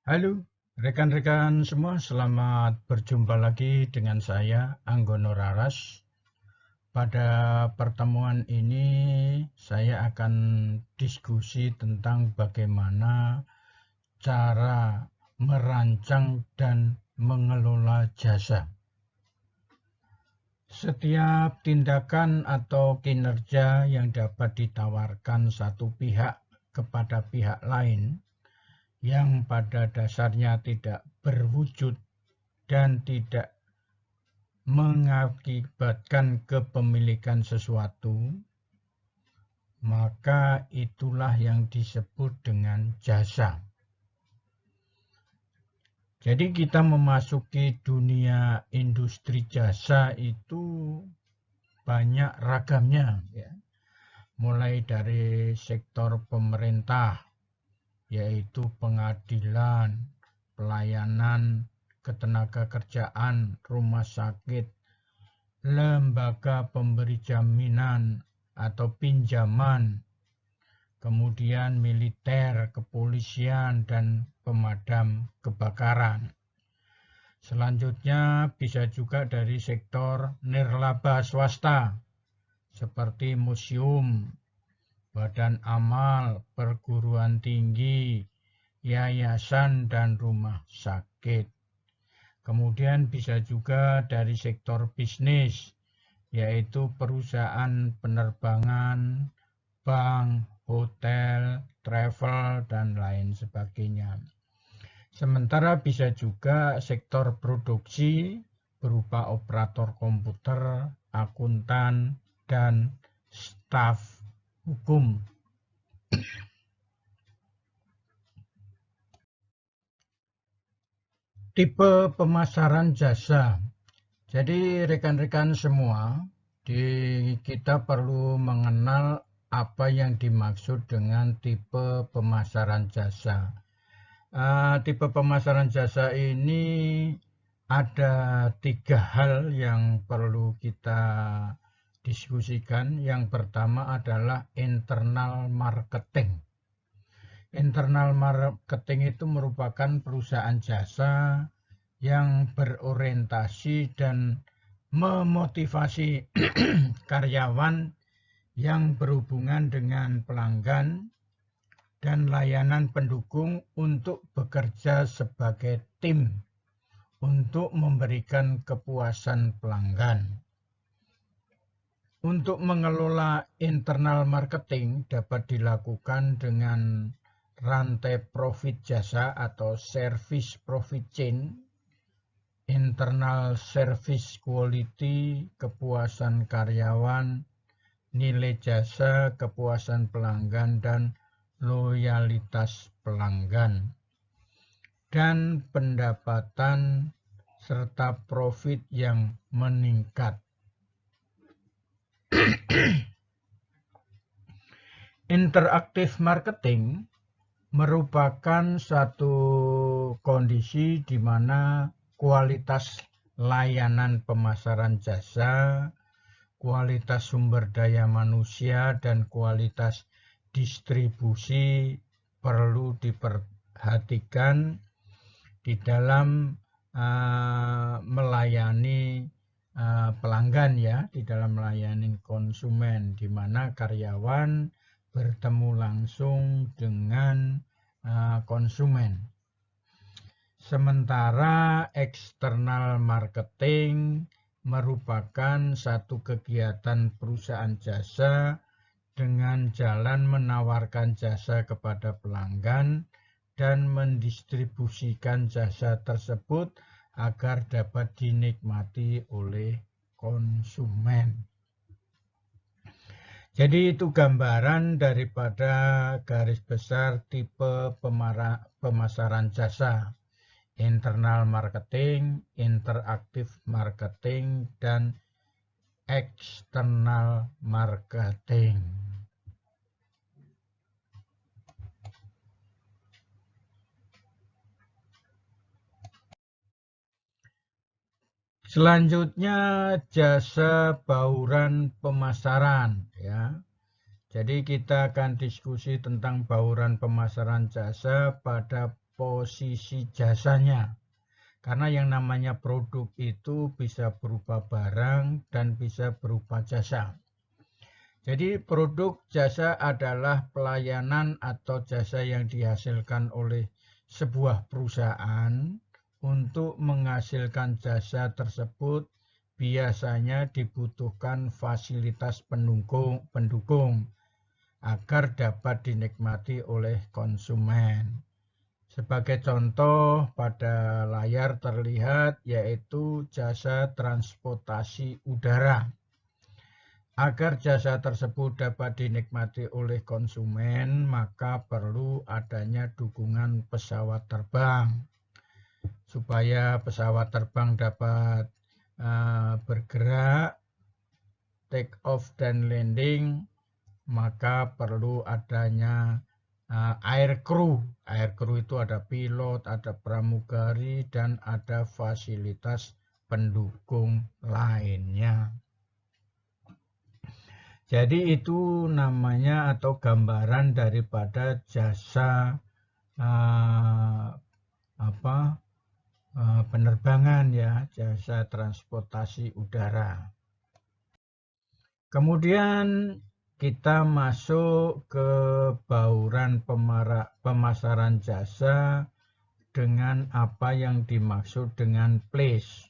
Halo, rekan-rekan semua, selamat berjumpa lagi dengan saya, Anggono Raras. Pada pertemuan ini, saya akan diskusi tentang bagaimana cara merancang dan mengelola jasa. Setiap tindakan atau kinerja yang dapat ditawarkan satu pihak kepada pihak lain yang pada dasarnya tidak berwujud dan tidak mengakibatkan kepemilikan sesuatu, maka itulah yang disebut dengan jasa. Jadi kita memasuki dunia industri jasa itu banyak ragamnya, ya. Mulai dari sektor pemerintah, yaitu pengadilan, pelayanan, ketenagakerjaan, rumah sakit, lembaga pemberi jaminan atau pinjaman, kemudian militer, kepolisian, dan pemadam kebakaran. Selanjutnya bisa juga dari sektor nirlaba swasta, seperti museum, badan amal, perguruan tinggi, yayasan, dan rumah sakit. Kemudian bisa juga dari sektor bisnis, yaitu perusahaan penerbangan, bank, hotel, travel, dan lain sebagainya. Sementara bisa juga sektor produksi berupa operator komputer, akuntan, dan staf hukum. Tipe pemasaran jasa. Jadi rekan-rekan semua, kita perlu mengenal apa yang dimaksud dengan tipe pemasaran jasa. Tipe pemasaran jasa ini ada 3 hal yang perlu kita diskusikan. Yang pertama adalah internal marketing. Internal marketing itu merupakan perusahaan jasa yang berorientasi dan memotivasi karyawan yang berhubungan dengan pelanggan dan layanan pendukung untuk bekerja sebagai tim untuk memberikan kepuasan pelanggan. Untuk mengelola internal marketing dapat dilakukan dengan rantai profit jasa atau service profit chain, internal service quality, kepuasan karyawan, nilai jasa, kepuasan pelanggan, dan loyalitas pelanggan, dan pendapatan serta profit yang meningkat. Interaktif marketing merupakan satu kondisi di mana kualitas layanan pemasaran jasa, kualitas sumber daya manusia, dan kualitas distribusi perlu diperhatikan di dalam melayani pelanggan, ya, di dalam melayani konsumen, di mana karyawan bertemu langsung dengan konsumen. Sementara external marketing merupakan satu kegiatan perusahaan jasa dengan jalan menawarkan jasa kepada pelanggan dan mendistribusikan jasa tersebut agar dapat dinikmati oleh konsumen. Jadi itu gambaran daripada garis besar tipe pemasaran jasa: internal marketing, interaktif marketing, dan external marketing. Selanjutnya jasa bauran pemasaran, ya. Jadi kita akan diskusi tentang bauran pemasaran jasa pada posisi jasanya. Karena yang namanya produk itu bisa berupa barang dan bisa berupa jasa. Jadi produk jasa adalah pelayanan atau jasa yang dihasilkan oleh sebuah perusahaan. Untuk menghasilkan jasa tersebut biasanya dibutuhkan fasilitas pendukung agar dapat dinikmati oleh konsumen. Sebagai contoh pada layar terlihat yaitu jasa transportasi udara. Agar jasa tersebut dapat dinikmati oleh konsumen, maka perlu adanya dukungan pesawat terbang. Supaya pesawat terbang dapat bergerak, take off dan landing, maka perlu adanya air crew. Air crew itu ada pilot, ada pramugari, dan ada fasilitas pendukung lainnya. Jadi itu namanya atau gambaran daripada jasa penerbangan ya, jasa transportasi udara. Kemudian kita masuk ke bauran pemasaran jasa dengan apa yang dimaksud dengan place.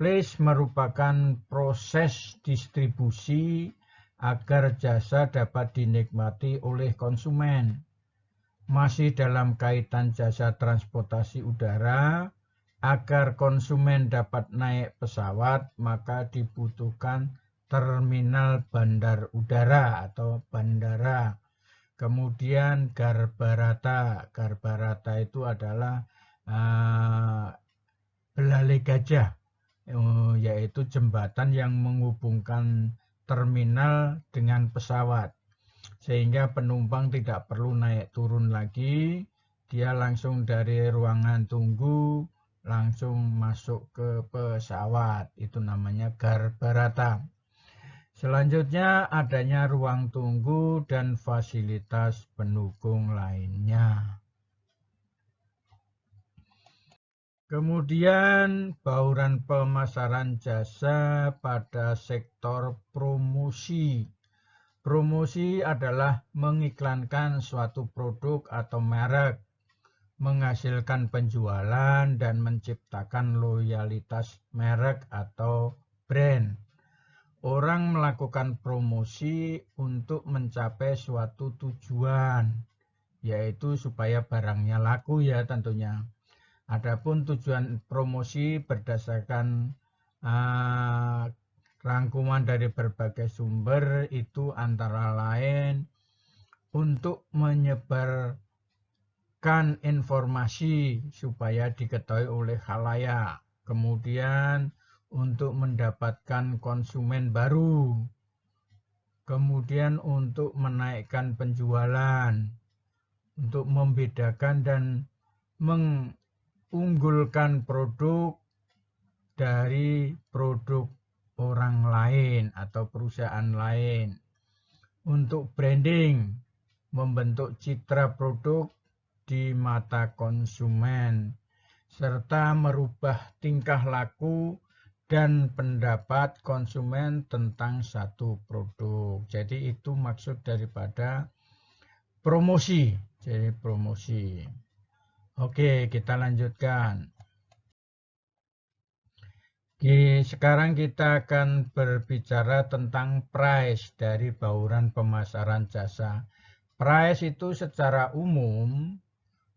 Place merupakan proses distribusi agar jasa dapat dinikmati oleh konsumen. Masih dalam kaitan jasa transportasi udara, agar konsumen dapat naik pesawat, maka dibutuhkan terminal bandar udara atau bandara. Kemudian garbarata. Garbarata itu adalah belalai gajah, yaitu jembatan yang menghubungkan terminal dengan pesawat. Sehingga penumpang tidak perlu naik turun lagi, dia langsung dari ruangan tunggu, langsung masuk ke pesawat. Itu namanya garbarata. Selanjutnya adanya ruang tunggu dan fasilitas pendukung lainnya. Kemudian bauran pemasaran jasa pada sektor promosi. Promosi adalah mengiklankan suatu produk atau merek, menghasilkan penjualan dan menciptakan loyalitas merek atau brand. Orang melakukan promosi untuk mencapai suatu tujuan, yaitu supaya barangnya laku ya tentunya. Adapun tujuan promosi berdasarkan rangkuman dari berbagai sumber itu antara lain untuk menyebarkan informasi supaya diketahui oleh khalayak. Kemudian untuk mendapatkan konsumen baru. Kemudian untuk menaikkan penjualan. Untuk membedakan dan mengunggulkan produk dari produk orang lain atau perusahaan lain. Untuk branding, membentuk citra produk di mata konsumen, serta merubah tingkah laku dan pendapat konsumen tentang satu produk. Jadi itu maksud daripada promosi. Jadi promosi. Oke, kita lanjutkan. Sekarang kita akan berbicara tentang price dari bauran pemasaran jasa. Price itu secara umum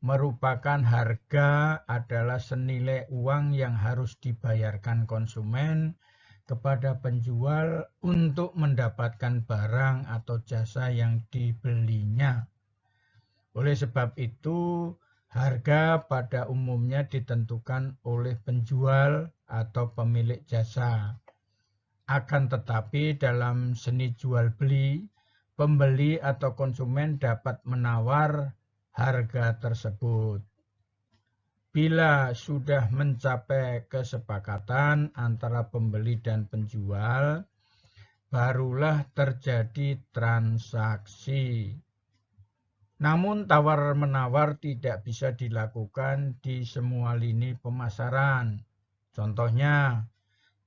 merupakan harga adalah senilai uang yang harus dibayarkan konsumen kepada penjual untuk mendapatkan barang atau jasa yang dibelinya. Oleh sebab itu, harga pada umumnya ditentukan oleh penjual atau pemilik jasa. Akan tetapi dalam seni jual beli, pembeli atau konsumen dapat menawar harga tersebut. Bila sudah mencapai kesepakatan antara pembeli dan penjual, barulah terjadi transaksi. Namun tawar-menawar tidak bisa dilakukan di semua lini pemasaran. Contohnya,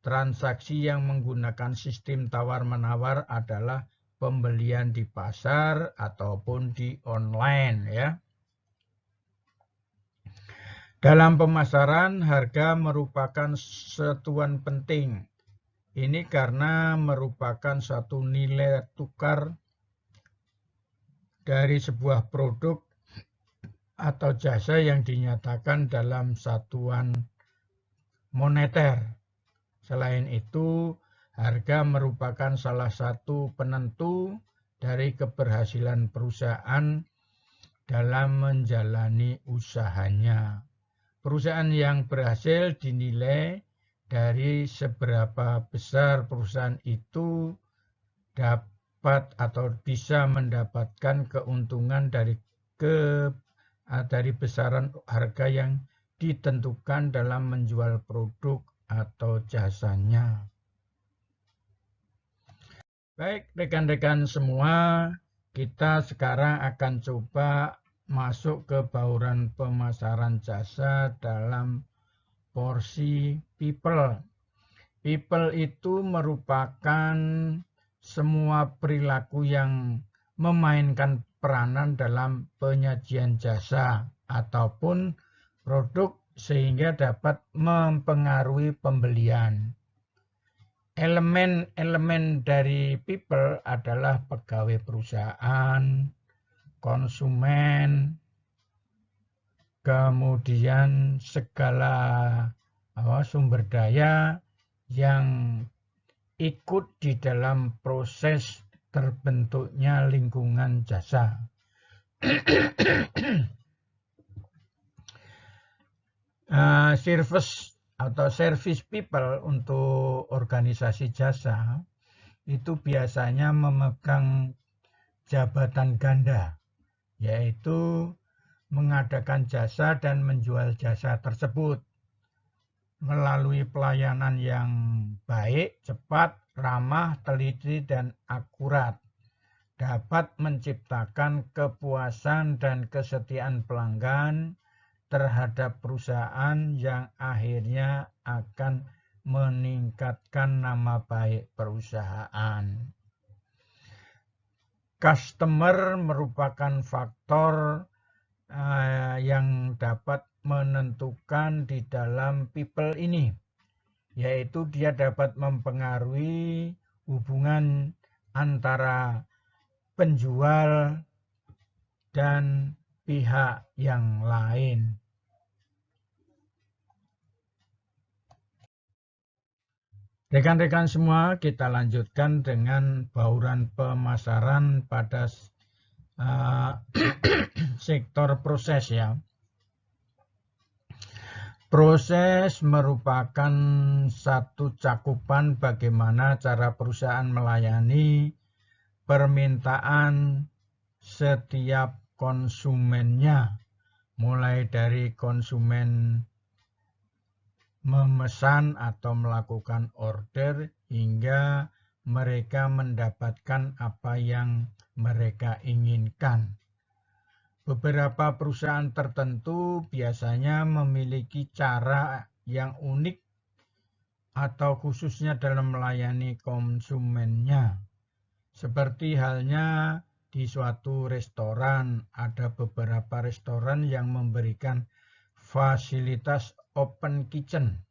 transaksi yang menggunakan sistem tawar-menawar adalah pembelian di pasar ataupun di online ya. Dalam pemasaran, harga merupakan satuan penting. Ini karena merupakan satu nilai tukar dari sebuah produk atau jasa yang dinyatakan dalam satuan moneter. Selain itu, harga merupakan salah satu penentu dari keberhasilan perusahaan dalam menjalani usahanya. Perusahaan yang berhasil dinilai dari seberapa besar perusahaan itu dapat atau bisa mendapatkan keuntungan dari besaran harga yang ditentukan dalam menjual produk atau jasanya. Baik, rekan-rekan semua, kita sekarang akan coba masuk ke bauran pemasaran jasa dalam porsi people. People itu merupakan semua perilaku yang memainkan peranan dalam penyajian jasa ataupun produk sehingga dapat mempengaruhi pembelian. Elemen-elemen dari people adalah pegawai perusahaan, konsumen, kemudian segala sumber daya yang ikut di dalam proses terbentuknya lingkungan jasa. Service people untuk organisasi jasa itu biasanya memegang jabatan ganda, yaitu mengadakan jasa dan menjual jasa tersebut melalui pelayanan yang baik, cepat, ramah, teliti, dan akurat, dapat menciptakan kepuasan dan kesetiaan pelanggan terhadap perusahaan yang akhirnya akan meningkatkan nama baik perusahaan. Customer merupakan faktor yang dapat menentukan di dalam people ini, yaitu dia dapat mempengaruhi hubungan antara penjual dan pihak yang lain. Rekan-rekan semua, kita lanjutkan dengan bauran pemasaran pada sektor proses ya. Proses merupakan satu cakupan bagaimana cara perusahaan melayani permintaan setiap konsumennya, mulai dari konsumen memesan atau melakukan order hingga mereka mendapatkan apa yang mereka inginkan. Beberapa perusahaan tertentu biasanya memiliki cara yang unik atau khususnya dalam melayani konsumennya. Seperti halnya di suatu restoran, ada beberapa restoran yang memberikan fasilitas open kitchen,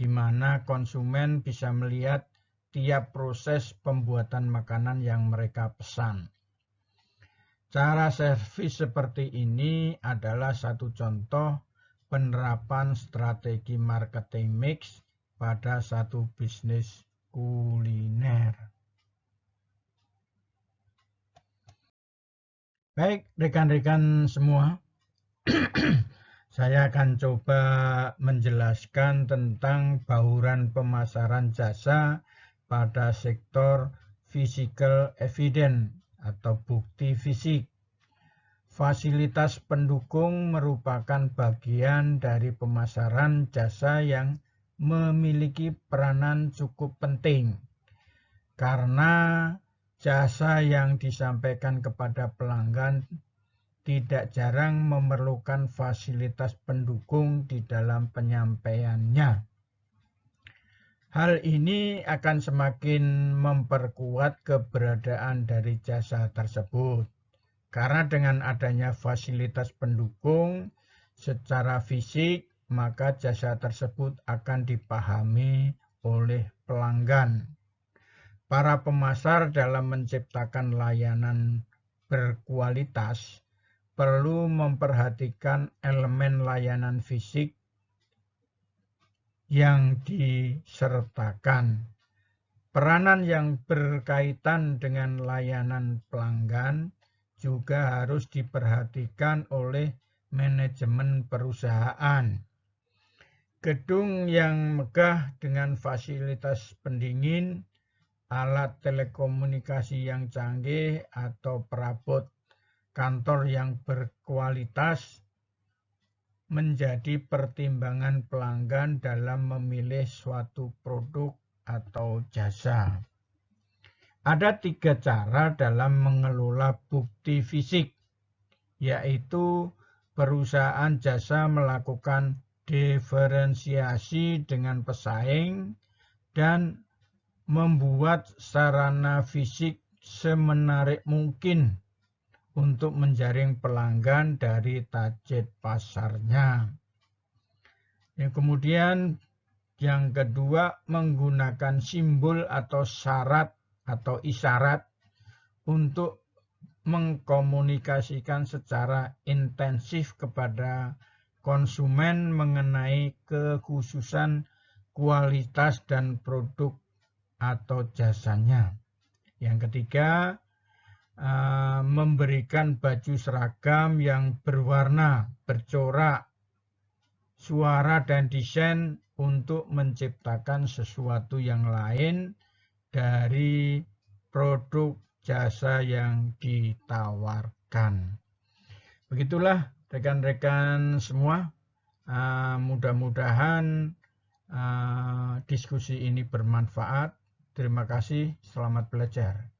di mana konsumen bisa melihat tiap proses pembuatan makanan yang mereka pesan. Cara servis seperti ini adalah satu contoh penerapan strategi marketing mix pada satu bisnis kuliner. Baik, rekan-rekan semua, saya akan coba menjelaskan tentang bauran pemasaran jasa pada sektor physical evidence atau bukti fisik. Fasilitas pendukung merupakan bagian dari pemasaran jasa yang memiliki peranan cukup penting karena jasa yang disampaikan kepada pelanggan tidak jarang memerlukan fasilitas pendukung di dalam penyampaiannya. Hal ini akan semakin memperkuat keberadaan dari jasa tersebut. Karena dengan adanya fasilitas pendukung secara fisik, maka jasa tersebut akan dipahami oleh pelanggan. Para pemasar dalam menciptakan layanan berkualitas perlu memperhatikan elemen layanan fisik yang disertakan. Peranan yang berkaitan dengan layanan pelanggan juga harus diperhatikan oleh manajemen perusahaan. Gedung yang megah dengan fasilitas pendingin, alat telekomunikasi yang canggih, atau perabot kantor yang berkualitas menjadi pertimbangan pelanggan dalam memilih suatu produk atau jasa. Ada 3 cara dalam mengelola bukti fisik, yaitu perusahaan jasa melakukan diferensiasi dengan pesaing dan membuat sarana fisik semenarik mungkin untuk menjaring pelanggan dari target pasarnya. Yang kemudian yang kedua, menggunakan simbol atau syarat atau isyarat untuk mengkomunikasikan secara intensif kepada konsumen mengenai kekhususan kualitas dan produk atau jasanya. Yang ketiga, memberikan baju seragam yang berwarna, bercorak, suara dan desain untuk menciptakan sesuatu yang lain dari produk jasa yang ditawarkan. Begitulah rekan-rekan semua, mudah-mudahan diskusi ini bermanfaat. Terima kasih, selamat belajar.